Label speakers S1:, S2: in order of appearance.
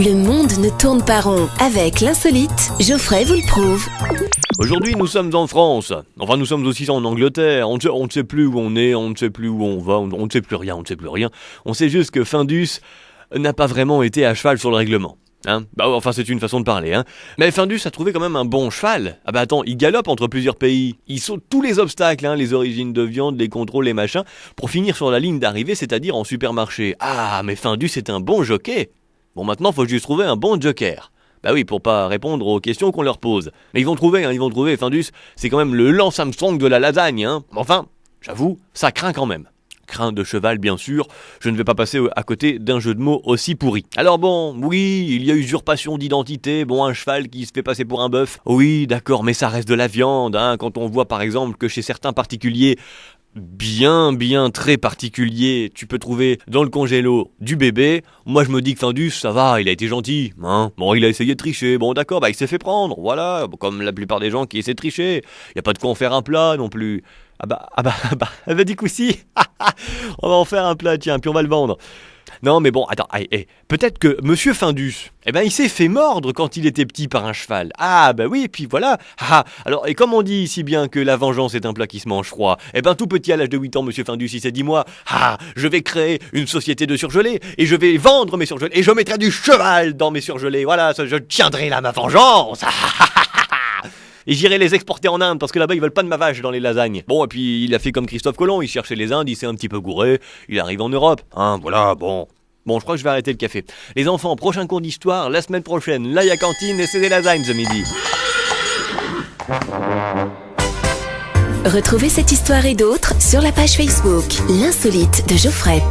S1: Le monde ne tourne pas rond. Avec l'insolite, Geoffrey vous le prouve.
S2: Aujourd'hui, nous sommes en France. Enfin, nous sommes aussi en Angleterre. On ne sait plus où on est, on ne sait plus où on va, on ne sait plus rien, On sait juste que Findus n'a pas vraiment été à cheval sur le règlement. Enfin, c'est une façon de parler, Mais Findus a trouvé quand même un bon cheval. Attends, il galope entre plusieurs pays. Il saute tous les obstacles, les origines de viande, les contrôles, les machins, pour finir sur la ligne d'arrivée, c'est-à-dire en supermarché. Ah, mais Findus est un bon jockey. Bon, maintenant, faut juste trouver un bon joker. Oui, pour pas répondre aux questions qu'on leur pose. Mais ils vont trouver. Findus, c'est quand même le Lance Armstrong de la lasagne, Enfin, j'avoue, ça craint quand même. Craint de cheval, bien sûr. Je ne vais pas passer à côté d'un jeu de mots aussi pourri. Alors bon, oui, il y a usurpation d'identité. Bon, un cheval qui se fait passer pour un bœuf. Oui, d'accord, mais ça reste de la viande, Quand on voit par exemple que chez certains particuliers, bien très particulier, tu peux trouver dans le congélo du bébé. Moi je me dis que Findus, ça va, il a été gentil, Bon, il a essayé de tricher, bon d'accord, il s'est fait prendre, voilà, comme la plupart des gens qui essaient de tricher. Y a pas de quoi en faire un plat non plus. Du coup si, on va en faire un plat, tiens, puis on va le vendre. Non mais bon, attends, peut-être que Monsieur Findus, il s'est fait mordre quand il était petit par un cheval. Oui, et puis voilà. Alors, et comme on dit si bien que la vengeance est un plat qui se mange froid, tout petit à l'âge de 8 ans, Monsieur Findus, il s'est dit, moi, je vais créer une société de surgelés, et je vais vendre mes surgelés, et je mettrai du cheval dans mes surgelés, voilà, je tiendrai là ma vengeance. Et j'irai les exporter en Inde, parce que là-bas, ils veulent pas de ma vache dans les lasagnes. Bon, et puis, il a fait comme Christophe Colomb, il cherchait les Indes, il s'est un petit peu gouré, il arrive en Europe. Voilà, bon. Bon, je crois que je vais arrêter le café. Les enfants, prochain cours d'histoire, la semaine prochaine. Là, il y a cantine et c'est des lasagnes ce midi.
S1: Retrouvez cette histoire et d'autres sur la page Facebook, l'insolite de Geoffrey.